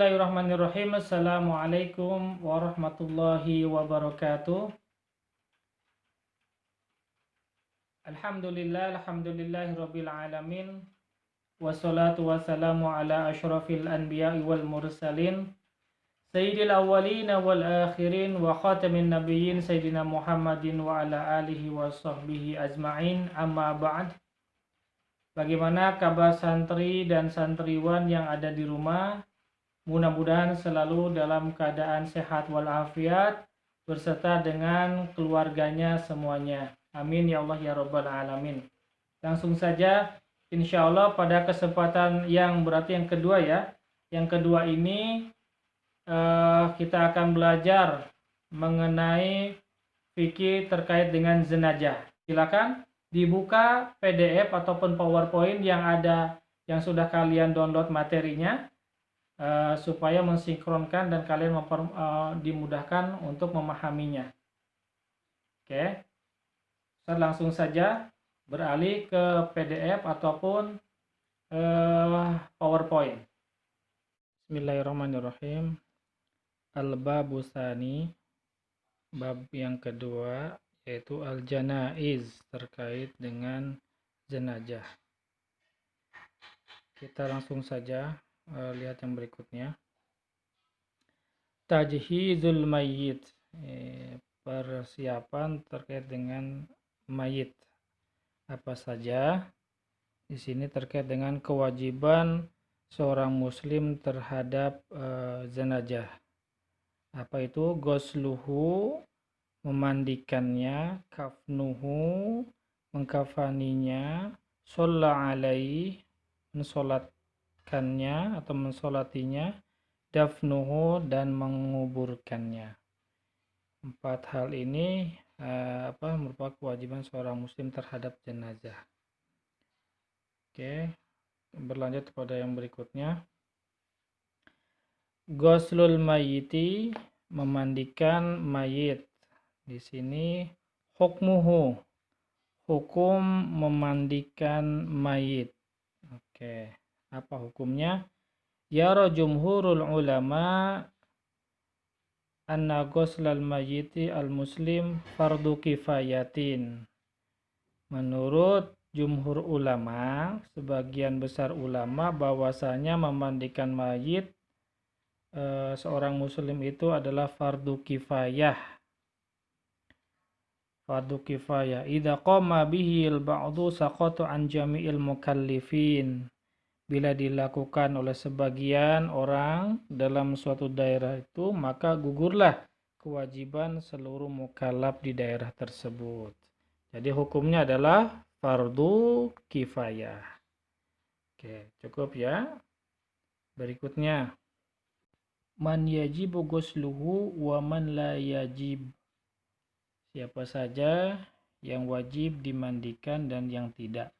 Bismillahirrahmanirrahim. Assalamualaikum warahmatullahi wabarakatuh. Alhamdulillahirabbil alamin. Wassalatu wassalamu ala asyrafil anbiya'i wal mursalin. Sayyidil awwalin wal akhirin wa khatamin nabiyyin sayyidina Muhammadin wa ala alihi wa sahbihi ajma'in. Amma ba'd. Bagaimana kabar santri dan santriwan yang ada di rumah? Mudah-mudahan selalu dalam keadaan sehat walafiat berserta dengan keluarganya semuanya. Amin ya Allah ya Rabbal Alamin. Langsung saja insya Allah pada kesempatan yang berarti yang kedua ya. Yang kedua ini kita akan belajar mengenai fikih terkait dengan jenazah. Silakan dibuka PDF ataupun PowerPoint yang ada, yang sudah kalian download materinya. Supaya mensinkronkan dan kalian dimudahkan untuk memahaminya. Oke, saya langsung saja beralih ke PDF ataupun PowerPoint. Bismillahirrahmanirrahim. Al-babu tsani, bab yang kedua, yaitu al-janaiz, terkait dengan jenazah. Kita langsung saja lihat yang berikutnya. Tajhizul mayyit, persiapan terkait dengan mayit. Apa saja? Di sini terkait dengan kewajiban seorang muslim terhadap jenazah. Apa itu? Ghusluhu, memandikannya, kafnuhu, mengkafaninya, shalla alaihi, mensolatkannya atau mensolatinya, dafnuhu, dan menguburkannya. 4 hal ini merupakan kewajiban seorang muslim terhadap jenazah. Oke, berlanjut pada yang berikutnya. Ghuslul mayyiti, memandikan mayit. Di sini hukmuhu, hukum memandikan mayit. Oke, apa hukumnya? Yara jumhurul ulama anna ghuslal mayyiti al-muslim fardu kifayatin. Menurut jumhur ulama, sebagian besar ulama, bahwasanya memandikan mayit seorang muslim itu adalah fardu kifayah. Fardu kifayah. Idza qama bihi al-ba'du saqata an jami'il mukallifin. Bila dilakukan oleh sebagian orang dalam suatu daerah itu, maka gugurlah kewajiban seluruh mukallaf di daerah tersebut. Jadi hukumnya adalah fardu kifayah. Oke, cukup ya. Berikutnya, man yajibu ghusluhu wa man la yajib. Siapa saja yang wajib dimandikan dan yang tidak.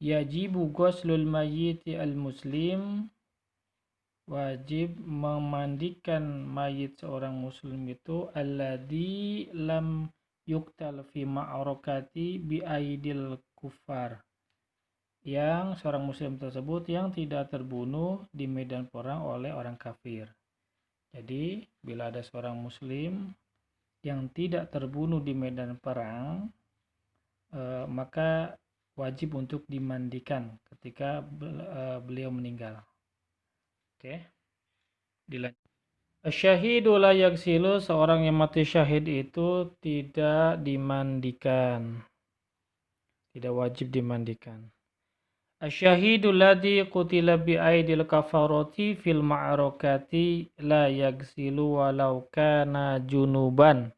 Yajibu ghuslul mayyiti al-muslim, wajib memandikan mayit seorang muslim itu alladzi lam yuqtal fi ma'arakati bi aidil kuffar, yang seorang muslim tersebut yang tidak terbunuh di medan perang oleh orang kafir. Jadi bila ada seorang muslim yang tidak terbunuh di medan perang, maka wajib untuk dimandikan ketika beliau meninggal. Oke, dilanjut. Asyahidu la yaghsilu, seorang yang mati syahid itu tidak dimandikan, tidak wajib dimandikan. Asyahidu ladzi qutila bi aidil kafarati fil ma'arakati la yaghsilu walau kana junuban.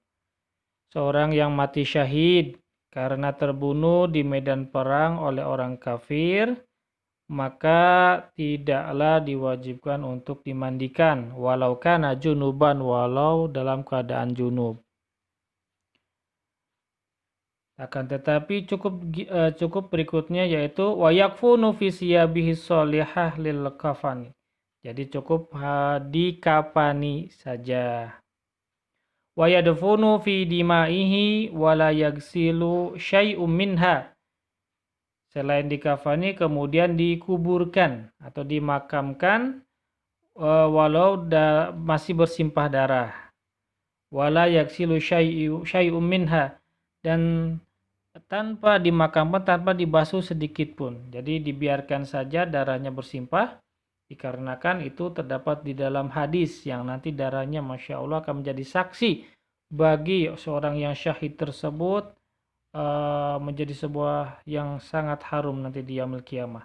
Seorang yang mati syahid karena terbunuh di medan perang oleh orang kafir, maka tidaklah diwajibkan untuk dimandikan, walau kana junuban, walau dalam keadaan junub. Akan tetapi cukup berikutnya, yaitu wa yakfunu fi siyabihi sholihah lil kafani. Jadi cukup dikafani saja. Wa yadfunu fi dimaihi wa la yaghsilu syai'um minha. Selain dikafani kemudian dikuburkan atau dimakamkan walau masih bersimpah darah. Wala yaksilu syai'um minha, dan tanpa dimakamkan, tanpa dibasuh sedikit pun. Jadi dibiarkan saja darahnya bersimpah, dikarenakan itu terdapat di dalam hadis yang nanti darahnya Masya Allah akan menjadi saksi bagi seorang yang syahid tersebut, menjadi sebuah yang sangat harum nanti di yaumil qiyamah.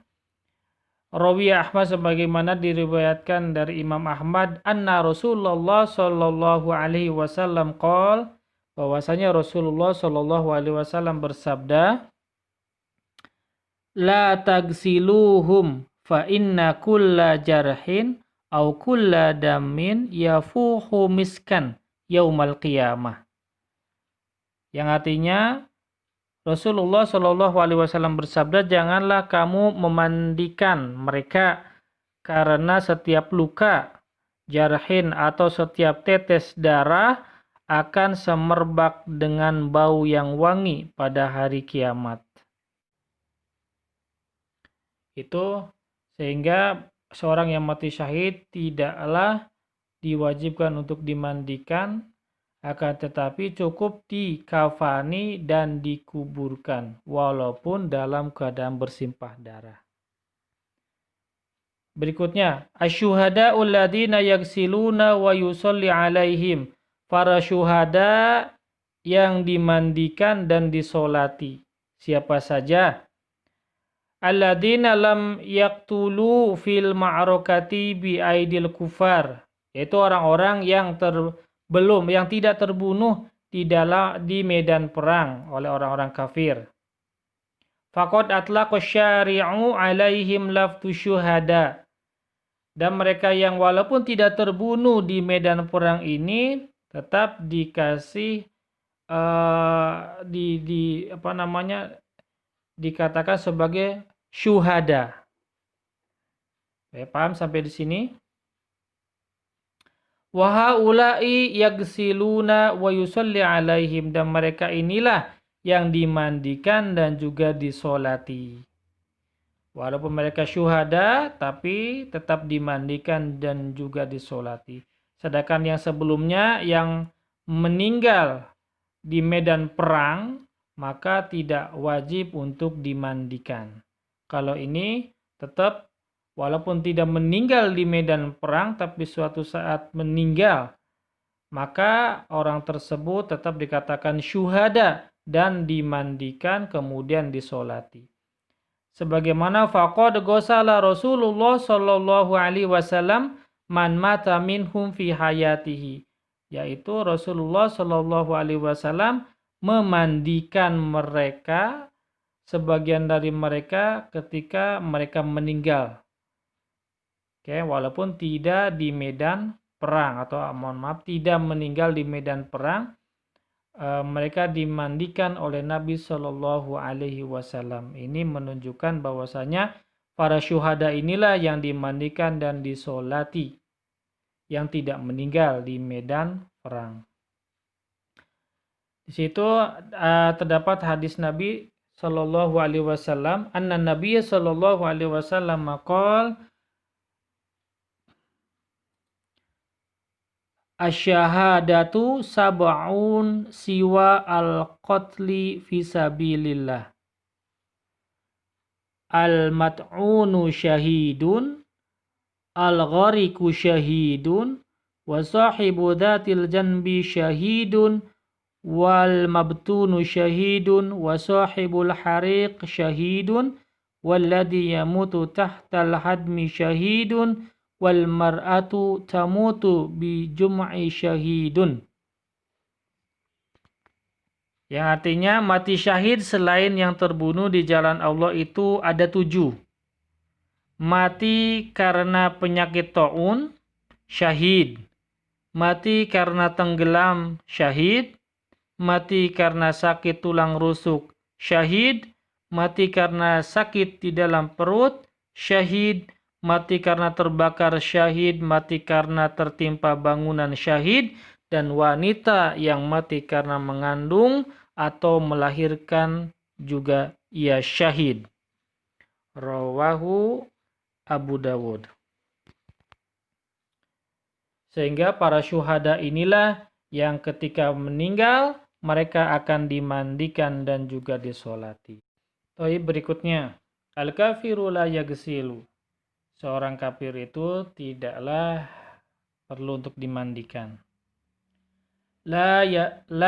Rawi Ahmad sebagaimana diriwayatkan dari Imam Ahmad, anna Rasulullah sallallahu alaihi wasallam qol, bahwasanya Rasulullah sallallahu alaihi wasallam bersabda, la tagsiluhum fa inna kulla jarhin au kulla damin yafuhu miskan yaumal qiyamah. Yang artinya Rasulullah Shallallahu Alaihi Wasallam bersabda, janganlah kamu memandikan mereka karena setiap luka, jarhin atau setiap tetes darah akan semerbak dengan bau yang wangi pada hari kiamat. Itu sehingga seorang yang mati syahid tidaklah diwajibkan untuk dimandikan, akan tetapi cukup dikafani dan dikuburkan walaupun dalam keadaan bersimpah darah. Berikutnya, asyuhada'ul ladina yagsiluna wa yusalli alaihim. Para syuhada yang dimandikan dan disolati. Siapa saja? Alladina lam yaqtulu fil ma'arakati bi aidil kufar. Yaitu orang-orang yang yang tidak terbunuh di medan perang oleh orang-orang kafir. Faqad atlaqa syari'u alaihim lafdhu syuhada. Dan mereka yang walaupun tidak terbunuh di medan perang ini tetap dikasih dikatakan sebagai syuhada. Paham sampai di sini? Wa haula'i yagsiluna wa yusalli alaihim, dan mereka inilah yang dimandikan dan juga disolati. Walaupun mereka syuhada, tapi tetap dimandikan dan juga disolati. Sedangkan yang sebelumnya yang meninggal di medan perang, maka tidak wajib untuk dimandikan. Kalau ini tetap walaupun tidak meninggal di medan perang, tapi suatu saat meninggal, maka orang tersebut tetap dikatakan syuhada dan dimandikan kemudian disolati. Sebagaimana faqad ghasala Rasulullah sallallahu alaihi wasallam man mata minhum fi hayatihi, yaitu Rasulullah sallallahu alaihi wasallam memandikan mereka, sebagian dari mereka ketika mereka meninggal. Walaupun tidak di medan perang, atau tidak meninggal di medan perang, mereka dimandikan oleh Nabi Shallallahu Alaihi Wasallam. Ini menunjukkan bahwasanya para syuhada inilah yang dimandikan dan disolati, yang tidak meninggal di medan perang. Di situ terdapat hadis Nabi Shallallahu Alaihi Wasallam, anna Nabi Shallallahu Alaihi Wasallam maqal, asyhadatu sab'un siwa al-qatli fisabilillah. Al-mat'unu syahidun, al-ghariku syahidun, wa sahibu dhatil janbi syahidun, wal mabtunu syahidun, wa sahibul hariq syahidun, walladhi yamutu tahtal hadmi syahidun, wal mar'atu tamutu bi jum'i syahidun. Yang artinya mati syahid selain yang terbunuh di jalan Allah itu ada 7. Mati karena penyakit taun, syahid. Mati karena tenggelam, syahid. Mati karena sakit tulang rusuk, syahid. Mati karena sakit di dalam perut, syahid. Mati karena terbakar, syahid. Mati karena tertimpa bangunan, syahid. Dan wanita yang mati karena mengandung atau melahirkan juga ia syahid. Rawahu Abu Dawud. Sehingga para syuhada inilah yang ketika meninggal mereka akan dimandikan dan juga disolati. Berikutnya, al-kafiru la yagsilu. Seorang kafir itu tidaklah perlu untuk dimandikan. La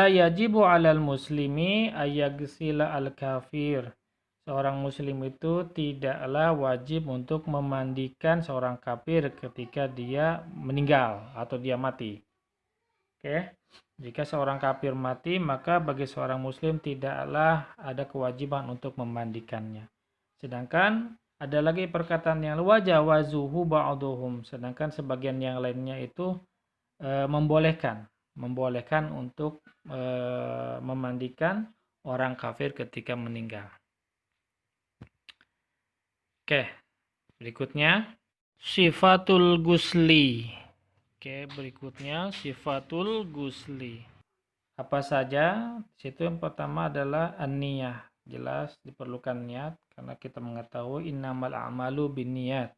yajibu 'alal muslimi ayyagsila al-kafir. Seorang muslim itu tidaklah wajib untuk memandikan seorang kafir ketika dia meninggal atau dia mati. Oke. Jika seorang kafir mati, maka bagi seorang muslim tidaklah ada kewajiban untuk memandikannya. Sedangkan ada lagi perkataan yang wajawazuhu ba'duhum, sedangkan sebagian yang lainnya itu membolehkan untuk memandikan orang kafir ketika meninggal. Oke, berikutnya sifatul gusli. Oke, berikutnya sifatul gusli. Apa saja? Situ yang pertama adalah an-niyah. Jelas diperlukan niat karena kita mengetahui innamal a'malu binniyat.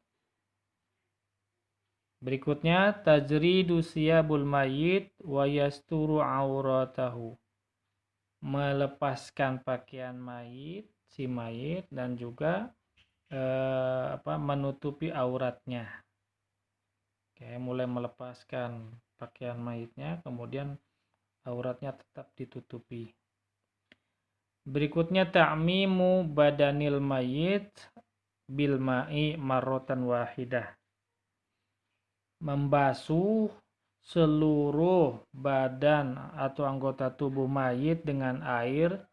Berikutnya tajridu siyabul mayyit wa yasturu auratahu. Melepaskan pakaian mayit, si mayit, dan juga menutupi auratnya. Oke, mulai melepaskan pakaian mayitnya, kemudian auratnya tetap ditutupi. Berikutnya ta'mimu badanil mayit bil ma'i marratan wahidah. Membasuh seluruh badan atau anggota tubuh mayit dengan air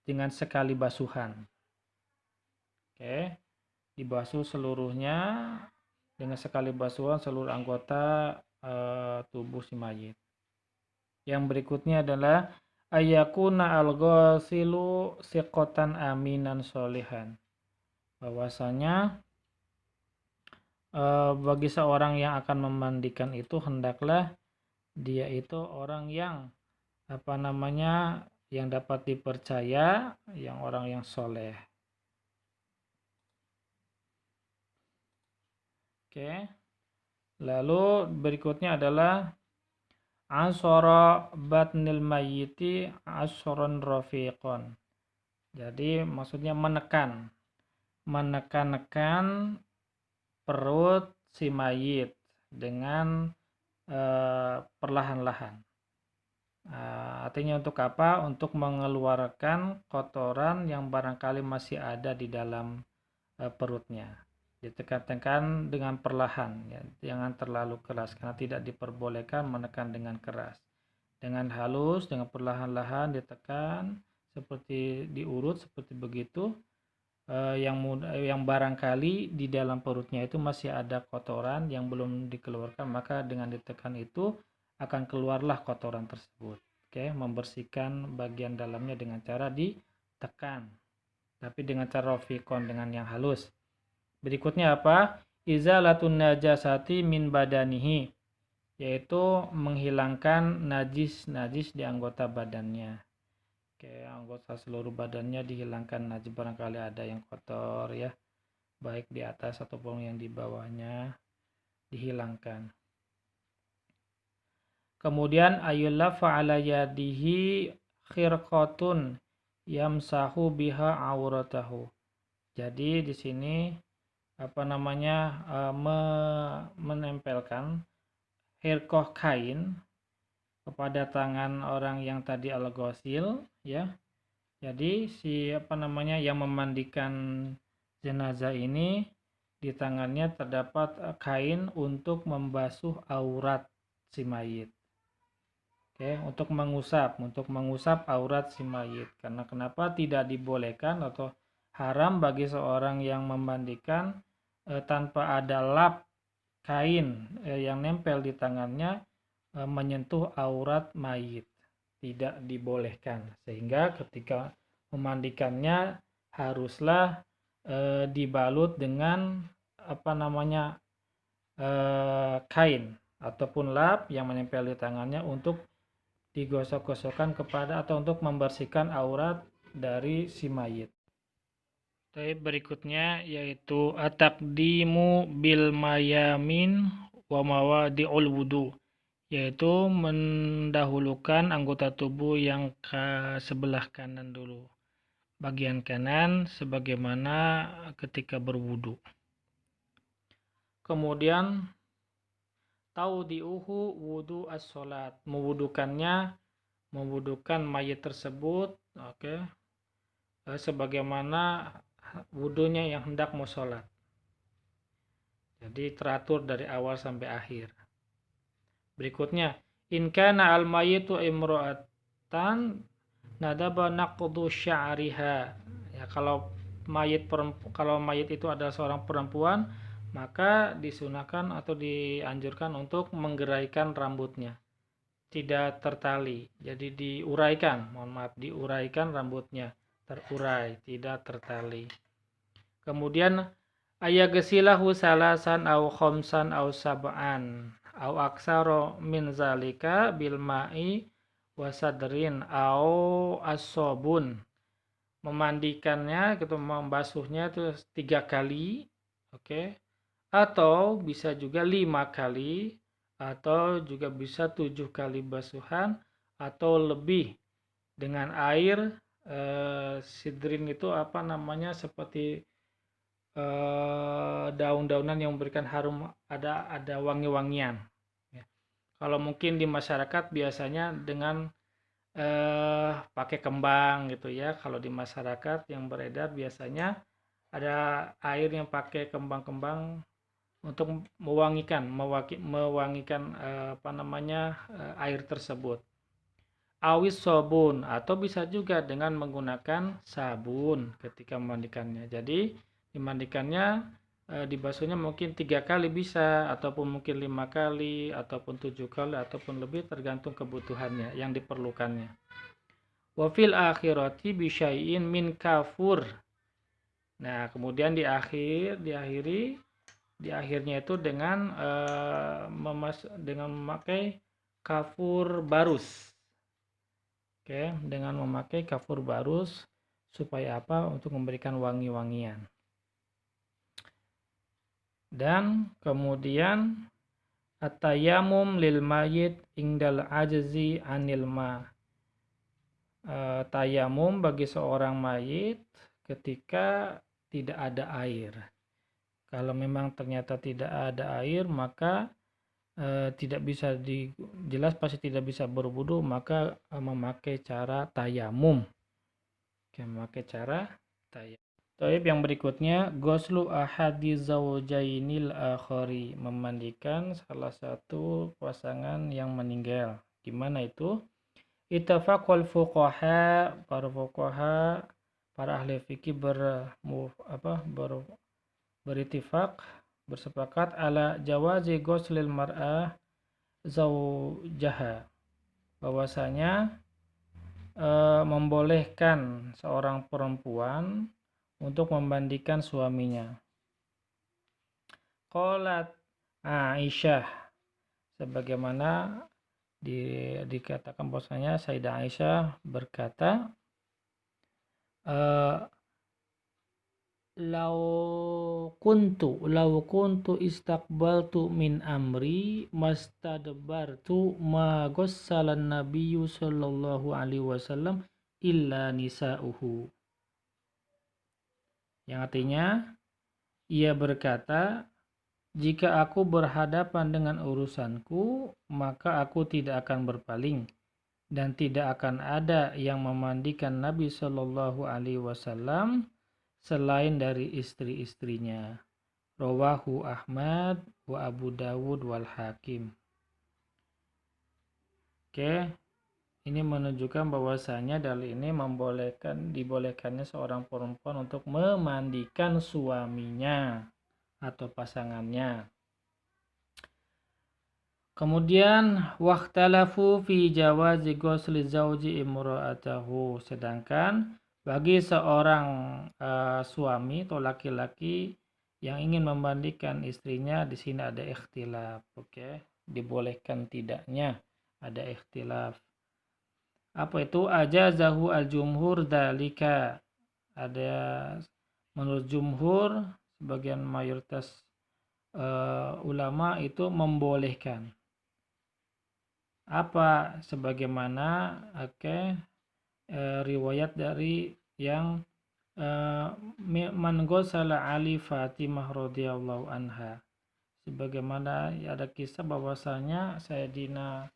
dengan sekali basuhan. Oke, dibasuh seluruhnya dengan sekali basuhan seluruh anggota tubuh si mayit. Yang berikutnya adalah ayakuna al-ghasilu siqotan aminan solihan. Bahwasanya bagi seorang yang akan memandikan itu hendaklah dia itu orang yang yang dapat dipercaya, yang orang yang soleh. Oke. Lalu berikutnya adalah ansara batnil mayyiti asron rafiqon. Jadi maksudnya menekan perut si mayit dengan perlahan-lahan. Artinya untuk apa? Untuk mengeluarkan kotoran yang barangkali masih ada di dalam perutnya. Ditekan-tekan dengan perlahan, ya. Jangan terlalu keras karena tidak diperbolehkan menekan dengan keras. Dengan halus, dengan perlahan-lahan ditekan seperti diurut seperti begitu. Yang barangkali di dalam perutnya itu masih ada kotoran yang belum dikeluarkan, maka dengan ditekan itu akan keluarlah kotoran tersebut. Oke, membersihkan bagian dalamnya dengan cara ditekan, tapi dengan cara rafiqon, dengan yang halus. Berikutnya apa? Izalatun najasati min badanihi, yaitu menghilangkan najis di anggota badannya. Oke, anggota seluruh badannya dihilangkan najis, barangkali ada yang kotor ya, baik di atas ataupun yang di bawahnya dihilangkan. Kemudian ayullafa ala yadihi khirqatun yamsahu biha auratahu. Jadi di sini menempelkan khirqah kain kepada tangan orang yang tadi al-ghasil ya. Jadi yang memandikan jenazah ini di tangannya terdapat kain untuk membasuh aurat si mayit. Oke, untuk mengusap aurat si mayit. Karena kenapa tidak dibolehkan atau haram bagi seorang yang memandikan tanpa ada lap kain yang nempel di tangannya menyentuh aurat mayit. Tidak dibolehkan, sehingga ketika memandikannya haruslah dibalut dengan kain ataupun lap yang menempel di tangannya untuk digosok-gosokkan kepada atau untuk membersihkan aurat dari si mayit. Berikutnya yaitu at-taqdimu bil mayamin wa mawadi'ul wudu, yaitu mendahulukan anggota tubuh yang ke sebelah kanan dulu. Bagian kanan sebagaimana ketika berwudu. Kemudian taudiuhu wudu as-sholat, mewudukan mayit tersebut, sebagaimana wudunya yang hendak mau sholat. Jadi teratur dari awal sampai akhir. Berikutnya, in kana al-mayitu imra'atan nadaba naqdu sya'riha. Ya, kalau mayit itu adalah seorang perempuan, maka disunahkan atau dianjurkan untuk menggeraikan rambutnya. Tidak tertali. Jadi diuraikan rambutnya. Terurai, tidak tertali. Kemudian ayagsilahu salasan au khamsan au sab'an au aksaro min zalika bil ma'i wasadrin au asobun. Memandikannya, gitu, membasuhnya itu 3 kali, atau bisa juga 5 kali, atau juga bisa 7 kali basuhan, atau lebih dengan air. Sidrin itu seperti daun-daunan yang memberikan harum, ada wangi-wangian. Ya. Kalau mungkin di masyarakat biasanya dengan pakai kembang gitu ya. Kalau di masyarakat yang beredar biasanya ada air yang pakai kembang-kembang untuk mewangikan air tersebut. Awis sabun, atau bisa juga dengan menggunakan sabun ketika memandikannya. Jadi dimandikannya, dibasuhnya mungkin 3 kali bisa, ataupun mungkin 5 kali, ataupun 7 kali, ataupun lebih, tergantung kebutuhannya yang diperlukannya. Wa fil akhirati bisyai'in min kafur. Nah, kemudian di akhirnya itu dengan memakai kafur barus. Dengan memakai kafur barus, supaya apa? Untuk memberikan wangi-wangian. Dan kemudian at-tayammum lil mayit indal ajzi anil ma. Tayamum bagi seorang mayit ketika tidak ada air. Kalau memang ternyata tidak ada air, maka tidak bisa jelas pasti tidak bisa berwudu, maka memakai cara tayamum. Memakai cara tayamum. Taib yang berikutnya, ghuslu ahadi zawjainil akhari, memandikan salah satu pasangan yang meninggal. Gimana itu? Ittafaqal fuqaha, para ahli fikih beritifak, bersepakat ala jawazi ghuslil mar'ah zawjaha, bahwasanya membolehkan seorang perempuan untuk memandikan suaminya. Qalat Aisyah, sebagaimana dikatakan bahwasanya Sayyidah Aisyah berkata, Lau kuntu istaqbaltu min amri mastadbartu ma ghassalan nabiyyu sallallahu alaihi wasallam illa nisa'uhu. Yang artinya, ia berkata, jika aku berhadapan dengan urusanku, maka aku tidak akan berpaling, dan tidak akan ada yang memandikan Nabi sallallahu alaihi wasallam selain dari istri-istrinya. Rawahu Ahmad wa Abu Dawud wal Hakim. Ini menunjukkan bahwasanya dalil ini dibolehkannya seorang perempuan untuk memandikan suaminya atau pasangannya. Kemudian waqtalafu fi jawazi ghusli zawji imra'atahu, sedangkan bagi seorang suami atau laki-laki yang ingin memandikan istrinya, di sini ada ikhtilaf. Dibolehkan tidaknya, ada ikhtilaf. Apa itu? Ajazahu al-jumhur dalika. Ada menurut jumhur, sebagian mayoritas ulama itu membolehkan. Apa? Sebagaimana riwayat dari yang man ghusala ali Fatimah radhiyallahu anha. Sebagaimana ada kisah bahwasanya Sayyidina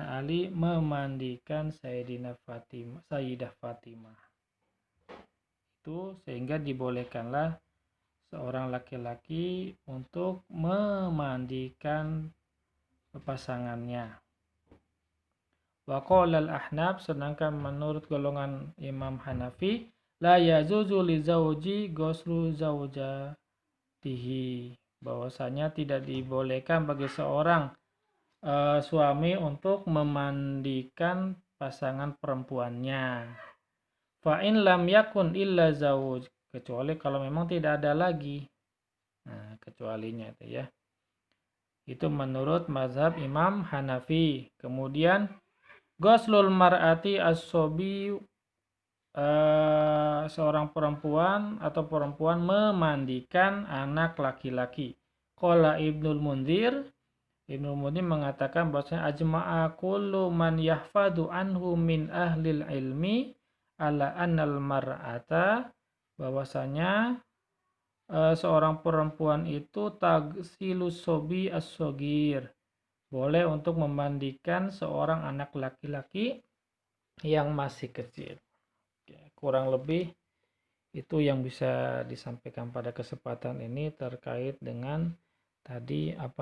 Ali memandikan Sayyidah Fatimah. Itu sehingga dibolehkanlah seorang laki-laki untuk memandikan pasangannya. Wa qala al-Ahnaf, sedangkan menurut golongan Imam Hanafi, la yajuzu li zauji ghuslu zaujatihi, bahwasanya tidak dibolehkan bagi seorang suami untuk memandikan pasangan perempuannya. Fa in lam yakun illa zauj, kecuali kalau memang tidak ada lagi. Nah, kecualinya itu ya. Itu menurut mazhab Imam Hanafi. Kemudian ghuslul mar'ati as-sobi, seorang perempuan atau perempuan memandikan anak laki-laki. Qala Ibnul Munzir mengatakan bahwasanya ajma'a kullu man yahfadu anhu min ahlil ilmi ala annal mar'ata, bahwasanya seorang perempuan itu tagsilus sobi as-sogir, boleh untuk memandikan seorang anak laki-laki yang masih kecil. Kurang lebih itu yang bisa disampaikan pada kesempatan ini terkait dengan tadi 4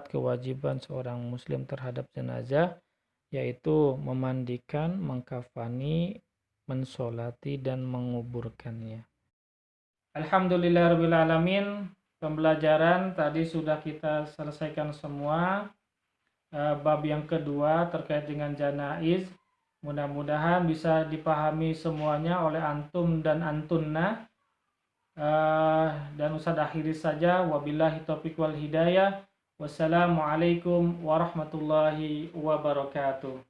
kewajiban seorang muslim terhadap jenazah, yaitu memandikan, mengkafani, mensolati, dan menguburkannya. Alhamdulillahirabbil alamin. Pembelajaran tadi sudah kita selesaikan semua. Bab yang kedua terkait dengan janaiz, mudah-mudahan bisa dipahami semuanya oleh antum dan antunna. Dan Ustaz akhiri saja, wabillahi taufiq wal hidayah. Wassalamualaikum warahmatullahi wabarakatuh.